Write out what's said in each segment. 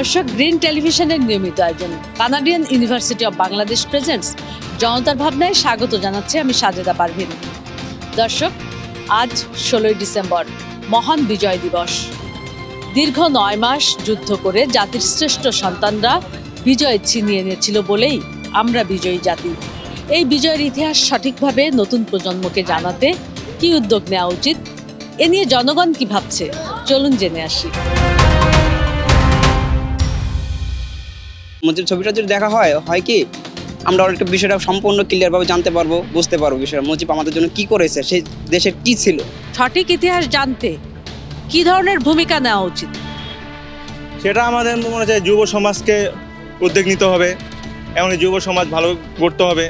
দর্শক, গ্রিন টেলিভিশনের নিয়মিত আয়োজন Canadian university of Bangladesh presents জনতার ভাবনায় স্বাগত জানাচ্ছি আমি সাজেদা পারভিন। দর্শক, আজ 16ই ডিসেম্বর, মহান বিজয় দিবস। দীর্ঘ 9 মাস যুদ্ধ করে জাতির শ্রেষ্ঠ সন্তানরা বিজয় ছিনিয়ে নিয়েছিল বলেই আমরা বিজয়ী জাতি। এই বিজয়ের ইতিহাস সঠিকভাবে নতুন প্রজন্মকে জানাতে কি উদ্যোগ নেওয়া উচিত, এ নিয়ে জনগণ কি ভাবছে, চলুন জেনে আসি। মুজিব ছবিটা যদি দেখা হয় কি আমরা একটা বিষয়টা সম্পূর্ণ ক্লিয়ারভাবে জানতে পারবো, বুঝতে পারবো বিষয়টা মুজিব আমাদের জন্য কি করেছে, সেই দেশের কি ছিল। সঠিক ইতিহাস জানতে কি ধরনের ভূমিকা নেওয়া উচিত, সেটা আমাদের মনে হচ্ছে যুব সমাজকে উদ্যোগ নিতে হবে। এমনকি যুব সমাজ ভালো গড়তে হবে।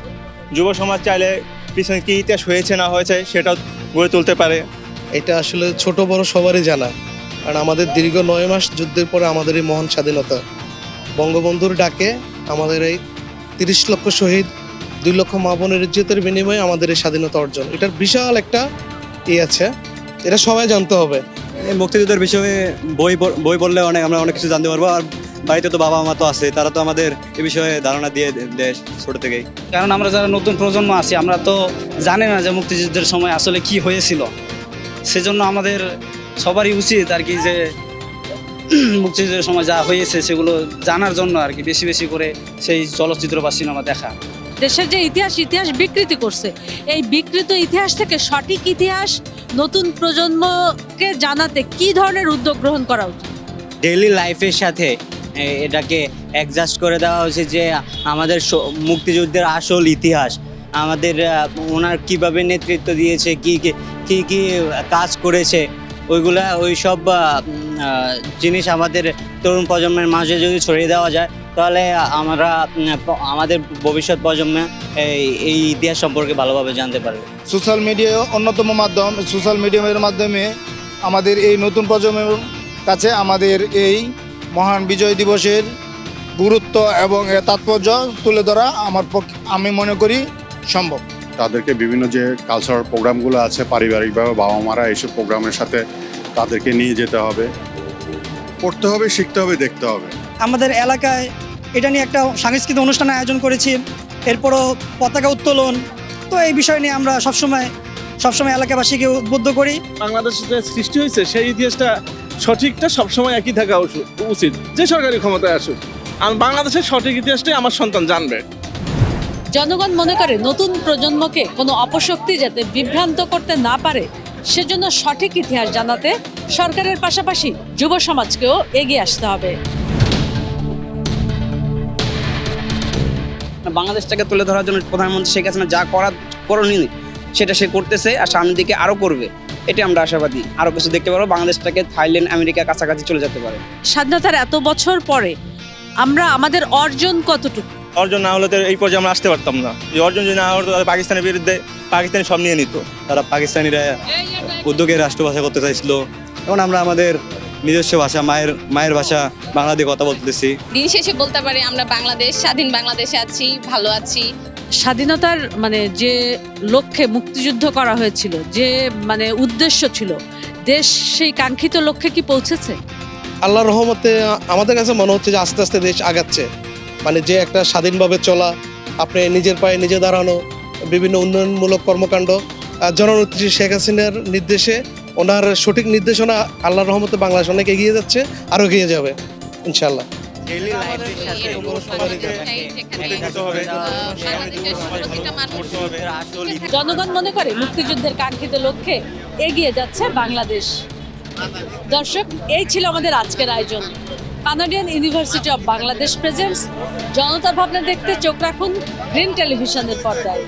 যুব সমাজ চাইলে পিছনে কী ইতিহাস হয়েছে না হয়েছে সেটাও গড়ে তুলতে পারে। এটা আসলে ছোট বড় সবারই জানা, কারণ আমাদের দীর্ঘ 9 মাস যুদ্ধের পরে আমাদের এই মহান স্বাধীনতা, বঙ্গবন্ধুর ডাকে আমাদের এই 30 লক্ষ শহীদ, 2 লক্ষ মা বোনের ইজ্জতের বিনিময়ে আমাদের এই স্বাধীনতা অর্জন, এটার বিশাল একটা আছে, এটা সবাই জানতে হবে। এই মুক্তিযুদ্ধের বিষয়ে বই পড়লে আমরা অনেক কিছু জানতে পারবো। আর বাড়িতে তো বাবা মা তো আছে, তারা তো আমাদের এ বিষয়ে ধারণা দিয়ে দেয় ছোট থেকেই। কারণ আমরা যারা নতুন প্রজন্ম আছি, আমরা তো জানি না যে মুক্তিযুদ্ধের সময় আসলে কি হয়েছিল। সেজন্য আমাদের সবারই উচিত আর কি যে মুক্তিযুদ্ধের সময় যা হয়েছে সেগুলো জানার জন্য আর কি বেশি বেশি করে সেই চলচ্চিত্র বা সিনেমা দেখা। দেশের যে ইতিহাস বিকৃতি করছে, এই বিকৃত ইতিহাস থেকে সঠিক ইতিহাস নতুন প্রজন্মকে জানাতে কি ধরনের উদ্যোগ গ্রহণ করা উচিত? ডেইলি লাইফের সাথে এটাকে অ্যাডজাস্ট করে দেওয়া উচিত যে আমাদের মুক্তিযুদ্ধের আসল ইতিহাস, আমাদের ওনার কিভাবে নেতৃত্ব দিয়েছে, কি কি কাজ করেছে, ওই সব জিনিস আমাদের তরুণ প্রজন্মের মাঝে যদি ছড়িয়ে দেওয়া যায়, তাহলে আমরা আমাদের ভবিষ্যৎ প্রজন্মে এই ইতিহাস সম্পর্কে ভালোভাবে জানতে পারবে। সোশ্যাল মিডিয়া অন্যতম মাধ্যম। সোশ্যাল মিডিয়ার মাধ্যমে আমাদের এই নতুন প্রজন্মের কাছে আমাদের এই মহান বিজয় দিবসের গুরুত্ব এবং তাৎপর্য তুলে ধরা আমি মনে করি সম্ভব। তাদেরকে বিভিন্ন যে কালচারাল প্রোগ্রামগুলো আছে, পারিবারিকভাবে বাবা মারা এইসব প্রোগ্রামের সাথে তাদেরকে নিয়ে যেতে হবে, পড়তে হবে, শিখতে হবে, দেখতে হবে। আমাদের এলাকায় এটা নিয়ে একটা সাংস্কৃতিক অনুষ্ঠানের আয়োজন করেছি, এরপরও পতাকা উত্তোলন। তো এই বিষয় নিয়ে আমরা সবসময় এলাকাবাসীকে উদ্বুদ্ধ করি। বাংলাদেশে যে সৃষ্টি হয়েছে সেই ইতিহাসটা সঠিকটা সবসময় একই থাকা উচিত, যে সরকারি ক্ষমতায় আসুক। বাংলাদেশের সঠিক ইতিহাসটাই আমার সন্তান জানবে। জনগণ মনে করে নতুন প্রজন্মকে কোনো অপশক্তি যাতে বিভ্রান্ত করতে না পারে, সেজন্য সঠিক ইতিহাস জানাতে সরকারের পাশাপাশি যুব সমাজকেও এগিয়ে আসতে হবে। বাংলাদেশটাকে তুলে ধরার জন্য প্রধানমন্ত্রী শেখ হাসিনা যা করণীয় সেটা সে করতেছে, আর সামনের দিকে আরও করবে। এটা আমরা আশাবাদী, আরও কিছু দেখতে পারবো। বাংলাদেশটাকে থাইল্যান্ড, আমেরিকা কাছাকাছি চলে যেতে পারে। স্বাধীনতার এত বছর পরে আমরা আমাদের অর্জন কতটুকু? অর্জন না হলে তো এই পর্যায়ে আমরা আসতে পারতাম না। এই অর্জন যদি না হতো তাহলে পাকিস্তানের বিরুদ্ধে পাকিস্তানি সব নিয়ে নিত। তারা পাকিস্তানিরা উদ্যোগের রাষ্ট্রভাষা করতে চাইছিল। এখন আমরা আমাদের নিজস্ব ভাষা, মায়ের ভাষা বাংলা দিয়ে কথা বলতেছি। দিন শেষে বলতে পারি আমরা স্বাধীন বাংলাদেশে আছি, ভালো আছি। স্বাধীনতার যে লক্ষ্যে মুক্তিযুদ্ধ করা হয়েছিল, যে উদ্দেশ্য ছিল, দেশ সেই কাঙ্ক্ষিত লক্ষ্যে কি পৌঁছেছে? আল্লাহর রহমতে আমাদের কাছে মনে হচ্ছে যে আস্তে আস্তে দেশ আগাচ্ছে। যে একটা স্বাধীনভাবে চলা, আপনি নিজের পায়ে নিজে দাঁড়ানো, বিভিন্ন উন্নয়নমূলক কর্মকাণ্ড, জননেত্রী শেখ হাসিনার নির্দেশে, ওনার সঠিক নির্দেশনা, আল্লাহর রহমতে বাংলাদেশ অনেক এগিয়ে যাচ্ছে, আরও এগিয়ে যাবে ইনশাআল্লাহ। জনগণ মনে করে মুক্তিযুদ্ধের কাঙ্ক্ষিত লক্ষ্যে এগিয়ে যাচ্ছে বাংলাদেশ। দর্শক, এই ছিল আমাদের আজকের আয়োজন Canadian university of Bangladesh presents জনতার ভাবনা। দেখতে চোখ রাখুন গ্রিন টেলিভিশনের পর্দায়।